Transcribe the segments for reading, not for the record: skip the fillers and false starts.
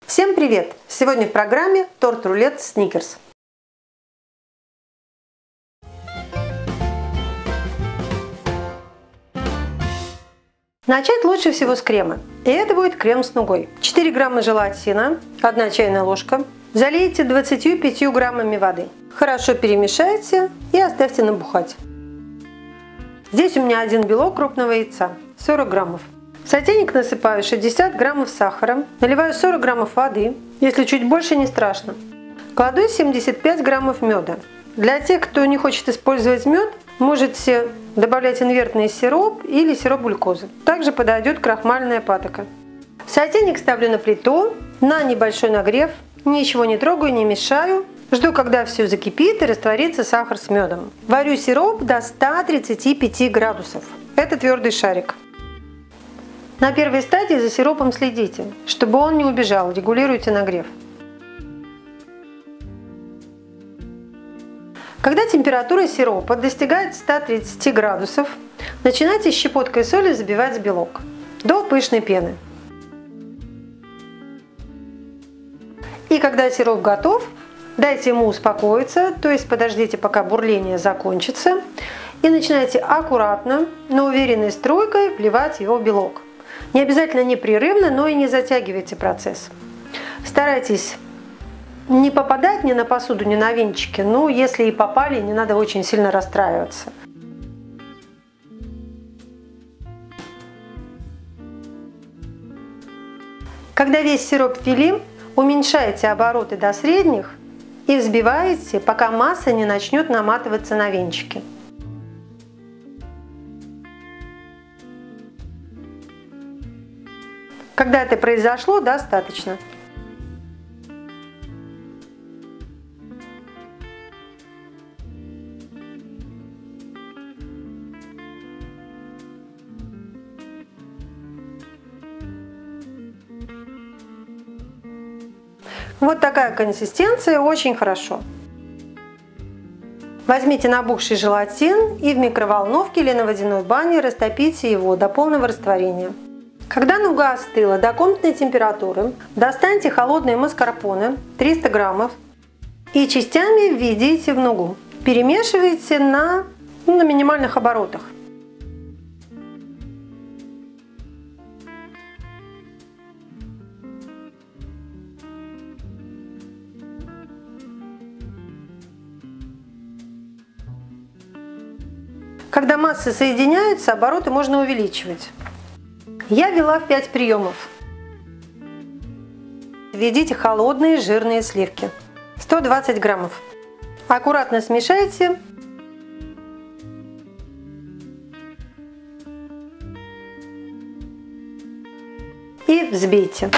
Всем привет! Сегодня в программе торт-рулет Сникерс. Начать лучше всего с крема. И это будет крем с нугой. 4 грамма желатина, 1 чайная ложка. Залейте 25 граммами воды. Хорошо перемешайте и оставьте набухать. Здесь у меня 1 белок крупного яйца, 40 граммов. В сотейник насыпаю 60 граммов сахара, наливаю 40 граммов воды, если чуть больше не страшно. Кладу 75 граммов меда. Для тех, кто не хочет использовать мед, можете добавлять инвертный сироп или сироп глюкозы. Также подойдет крахмальная патока. Сотейник ставлю на плиту на небольшой нагрев, ничего не трогаю, не мешаю. Жду, когда все закипит и растворится сахар с медом. Варю сироп до 135 градусов. Это твердый шарик. На первой стадии за сиропом следите, чтобы он не убежал, регулируйте нагрев. Когда температура сиропа достигает 130 градусов, начинайте щепоткой соли взбивать белок до пышной пены. И когда сироп готов, дайте ему успокоиться, то есть подождите, пока бурление закончится, и начинайте аккуратно, но уверенной струйкой вливать его в белок. Не обязательно непрерывно, но и не затягивайте процесс. Старайтесь не попадать ни на посуду, ни на венчики, но если и попали, не надо очень сильно расстраиваться. Когда весь сироп ввели, уменьшайте обороты до средних и взбиваете, пока масса не начнет наматываться на венчики. Когда это произошло, достаточно. Вот такая консистенция, очень хорошо. Возьмите набухший желатин и в микроволновке или на водяной бане растопите его до полного растворения. Когда нуга остыла до комнатной температуры, достаньте холодные маскарпоне 300 граммов и частями введите в нугу. Перемешивайте на минимальных оборотах. Когда массы соединяются, обороты можно увеличивать. Я ввела в 5 приемов. Введите холодные жирные сливки. 120 граммов. Аккуратно смешайте. И взбейте.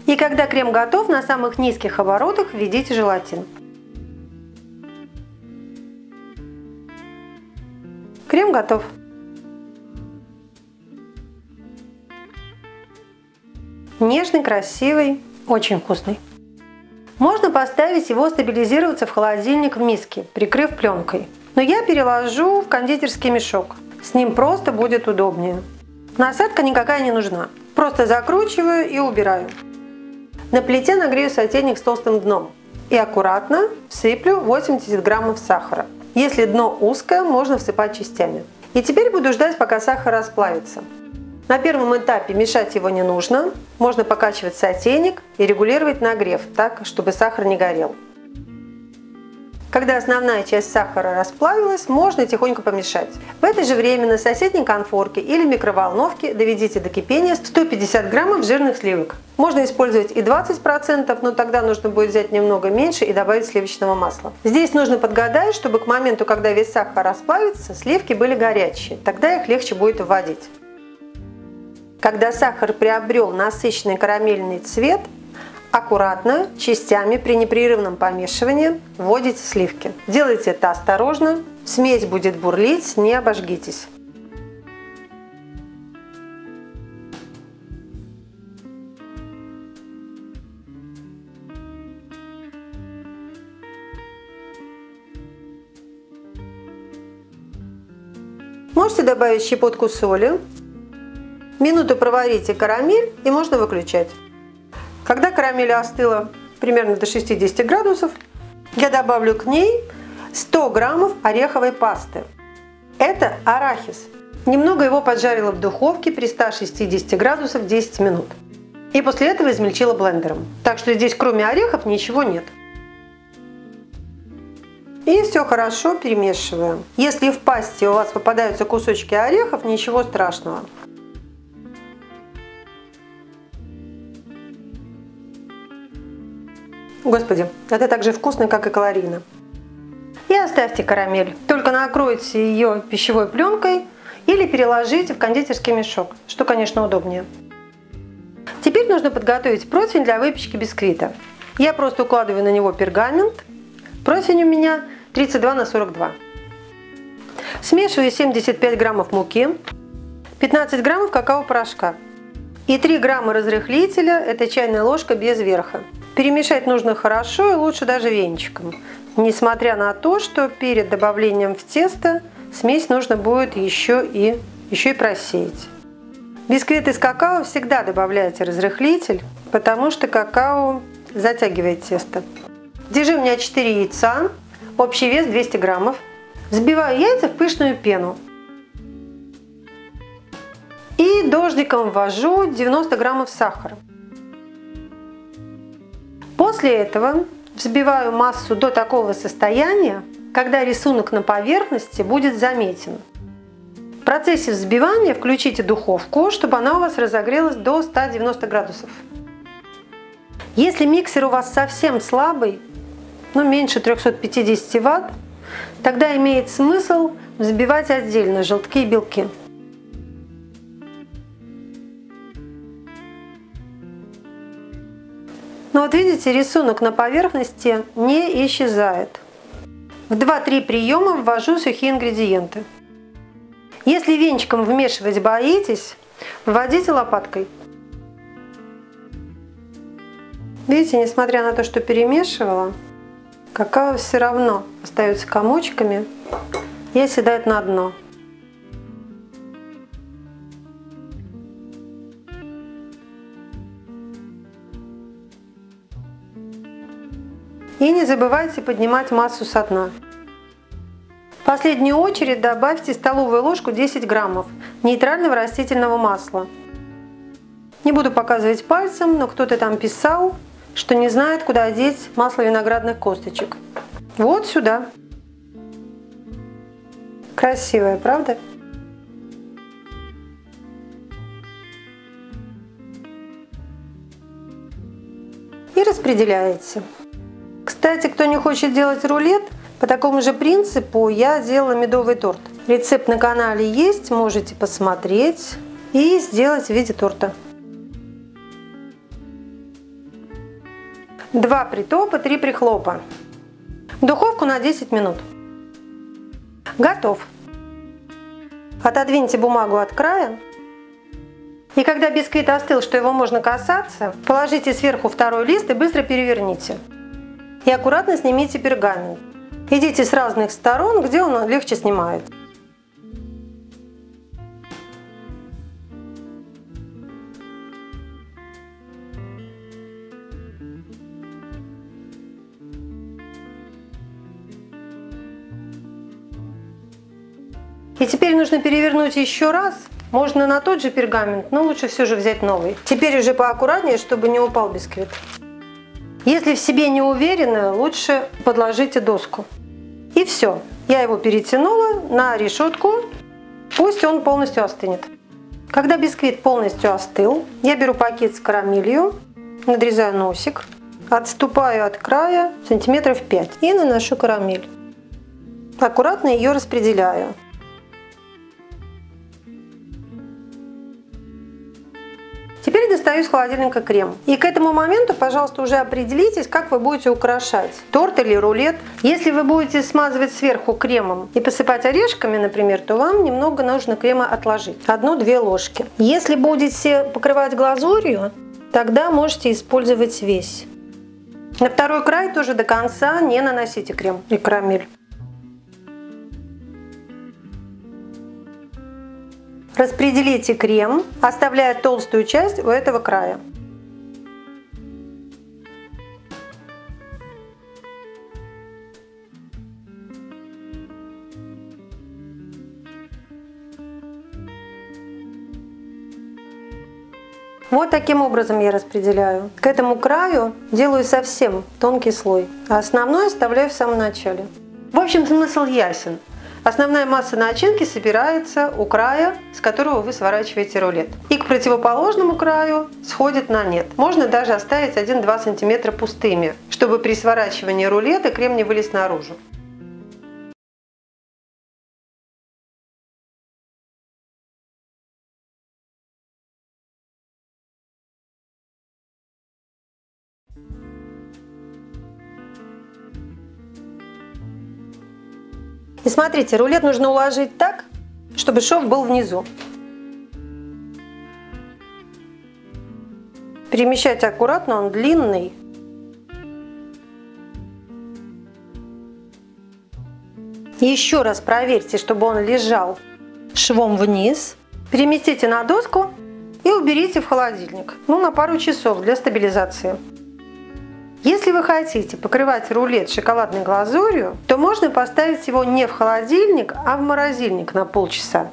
И когда крем готов, на самых низких оборотах введите желатин. Крем готов. Нежный, красивый, очень вкусный. Можно поставить его стабилизироваться в холодильник в миске, прикрыв пленкой. Но я переложу в кондитерский мешок. С ним просто будет удобнее. Насадка никакая не нужна. Просто закручиваю и убираю. На плите нагрею сотейник с толстым дном и аккуратно всыплю 80 граммов сахара. Если дно узкое, можно всыпать частями. И теперь буду ждать, пока сахар расплавится. На первом этапе мешать его не нужно. Можно покачивать сотейник и регулировать нагрев так, чтобы сахар не горел. Когда основная часть сахара расплавилась, можно тихонько помешать. В это же время на соседней конфорке или микроволновке доведите до кипения 150 граммов жирных сливок. Можно использовать и 20%, но тогда нужно будет взять немного меньше и добавить сливочного масла. Здесь нужно подгадать, чтобы к моменту, когда весь сахар расплавится, сливки были горячие. Тогда их легче будет вводить. Когда сахар приобрел насыщенный карамельный цвет, аккуратно, частями при непрерывном помешивании вводите сливки. Делайте это осторожно, смесь будет бурлить, не обожгитесь. Можете добавить щепотку соли. Минуту проварите карамель и можно выключать. Когда карамель остыла примерно до 60 градусов, я добавлю к ней 100 граммов ореховой пасты. Это арахис. Немного его поджарила в духовке при 160 градусах 10 минут. И после этого измельчила блендером. Так что здесь кроме орехов ничего нет. И все хорошо перемешиваем. Если в пасте у вас попадаются кусочки орехов, ничего страшного. Господи, это так же вкусно, как и калорийно. И оставьте карамель. Только накройте ее пищевой пленкой или переложите в кондитерский мешок, что, конечно, удобнее. Теперь нужно подготовить противень для выпечки бисквита. Я просто укладываю на него пергамент. Противень у меня 32 на 42. Смешиваю 75 граммов муки, 15 граммов какао-порошка и 3 грамма разрыхлителя, это чайная ложка без верха. Перемешать нужно хорошо и лучше даже венчиком, несмотря на то, что перед добавлением в тесто смесь нужно будет еще и просеять. В бисквит из какао всегда добавляйте разрыхлитель, потому что какао затягивает тесто. Здесь у меня 4 яйца, общий вес 200 граммов. Взбиваю яйца в пышную пену. И дождиком ввожу 90 граммов сахара. После этого взбиваю массу до такого состояния, когда рисунок на поверхности будет заметен. В процессе взбивания включите духовку, чтобы она у вас разогрелась до 190 градусов. Если миксер у вас совсем слабый, меньше 350 Вт, тогда имеет смысл взбивать отдельно желтки и белки. Но вот видите, рисунок на поверхности не исчезает. В 2-3 приема ввожу сухие ингредиенты. Если венчиком вмешивать боитесь, вводите лопаткой. Видите, несмотря на то, что перемешивала, какао все равно остается комочками и оседает на дно. И не забывайте поднимать массу со дна. В последнюю очередь добавьте столовую ложку 10 граммов нейтрального растительного масла. Не буду показывать пальцем, но кто-то там писал, что не знает, куда деть масло виноградных косточек. Вот сюда. Красивое, правда? И распределяете. Кстати, кто не хочет делать рулет, по такому же принципу я делала медовый торт. Рецепт на канале есть, можете посмотреть и сделать в виде торта. 2 притопа, 3 прихлопа. В духовку на 10 минут. Готов. Отодвиньте бумагу от края. И когда бисквит остыл, что его можно касаться, положите сверху второй лист и быстро переверните. И аккуратно снимите пергамент. Идите с разных сторон, где он легче снимает. И теперь нужно перевернуть еще раз. Можно на тот же пергамент, но лучше все же взять новый. Теперь уже поаккуратнее, чтобы не упал бисквит. Если в себе не уверены, лучше подложите доску. И все. Я его перетянула на решетку. Пусть он полностью остынет. Когда бисквит полностью остыл, я беру пакет с карамелью, надрезаю носик, отступаю от края сантиметров 5 и наношу карамель. Аккуратно ее распределяю. Теперь достаю из холодильника крем. И к этому моменту, пожалуйста, уже определитесь, как вы будете украшать торт или рулет. Если вы будете смазывать сверху кремом и посыпать орешками, например, то вам немного нужно крема отложить. 1-2 ложки. Если будете покрывать глазурью, тогда можете использовать весь. На второй край тоже до конца не наносите крем и карамель. Распределите крем, оставляя толстую часть у этого края. Вот таким образом я распределяю. К этому краю делаю совсем тонкий слой, а основной оставляю в самом начале. В общем, смысл ясен. Основная масса начинки собирается у края, с которого вы сворачиваете рулет. И к противоположному краю сходит на нет. Можно даже оставить 1-2 см пустыми, чтобы при сворачивании рулета крем не вылез наружу. И смотрите, рулет нужно уложить так, чтобы шов был внизу. Перемещать аккуратно, он длинный. Еще раз проверьте, чтобы он лежал швом вниз. Переместите на доску и уберите в холодильник. На пару часов для стабилизации. Если вы хотите покрывать рулет шоколадной глазурью, то можно поставить его не в холодильник, а в морозильник на полчаса.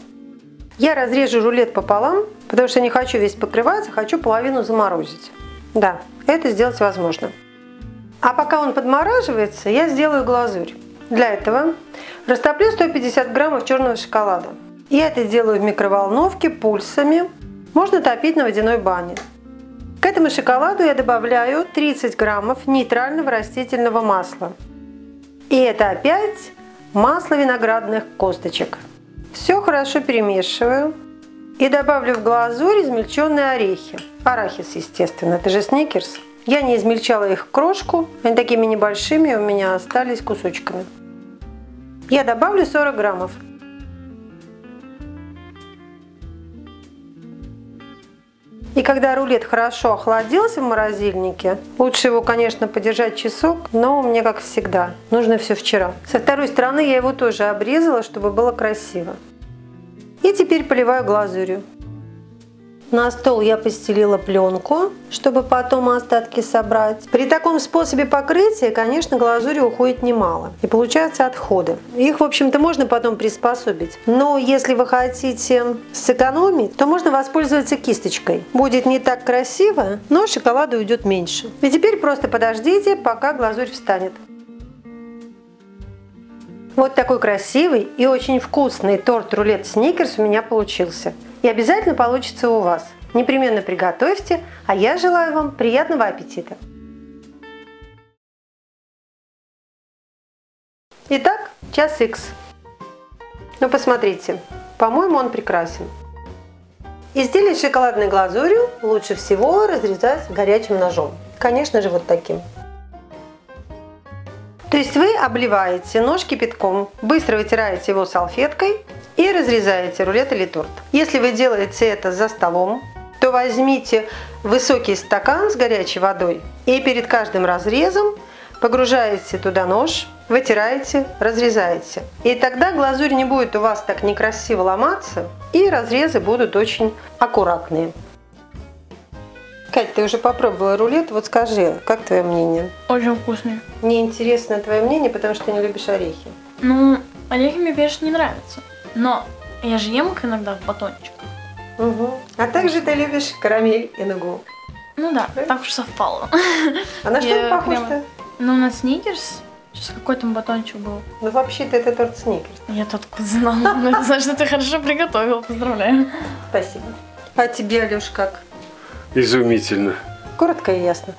Я разрежу рулет пополам, потому что не хочу весь покрывать, а хочу половину заморозить. Да, это сделать возможно. А пока он подмораживается, я сделаю глазурь. Для этого растоплю 150 граммов черного шоколада. Я это делаю в микроволновке пульсами. Можно топить на водяной бане. К этому шоколаду я добавляю 30 граммов нейтрального растительного масла. И это опять масло виноградных косточек. Все хорошо перемешиваю. И добавлю в глазурь измельченные орехи. Арахис, естественно, это же сникерс. Я не измельчала их в крошку. Они такими небольшими у меня остались кусочками. Я добавлю 40 граммов. И когда рулет хорошо охладился в морозильнике, лучше его, конечно, подержать часок, но мне, как всегда, нужно все вчера. Со второй стороны я его тоже обрезала, чтобы было красиво. И теперь поливаю глазурью. На стол я постелила пленку, чтобы потом остатки собрать. При таком способе покрытия, конечно, глазури уходит немало. И получаются отходы. Их, в общем-то, можно потом приспособить. Но если вы хотите сэкономить, то можно воспользоваться кисточкой. Будет не так красиво, но шоколада уйдет меньше. И теперь просто подождите, пока глазурь встанет. Вот такой красивый и очень вкусный торт-рулет Сникерс у меня получился. И обязательно получится у вас. Непременно приготовьте, а я желаю вам приятного аппетита. Итак, час икс. Посмотрите, по-моему, он прекрасен. Изделие с шоколадной глазурью лучше всего разрезать горячим ножом. Конечно же, вот таким. То есть вы обливаете нож кипятком, быстро вытираете его салфеткой и разрезаете рулет или торт. Если вы делаете это за столом, то возьмите высокий стакан с горячей водой и перед каждым разрезом погружаете туда нож, вытираете, разрезаете. И тогда глазурь не будет у вас так некрасиво ломаться, и разрезы будут очень аккуратные. Кать, ты уже попробовала рулет, вот скажи, как твое мнение? Очень вкусный. Мне интересно твое мнение, потому что ты не любишь орехи. Орехи мне, конечно, не нравятся, но я же ем их иногда в батончик. Угу. А также ты любишь карамель и нугу. Да, так уж совпало. А на что он похож-то? На сникерс. Сейчас какой там батончик был. Вообще-то это торт Сникерс. Я-то откуда знала. Значит, ты хорошо приготовила. Поздравляю. Спасибо. А тебе, Алёш, как? Изумительно. Коротко и ясно.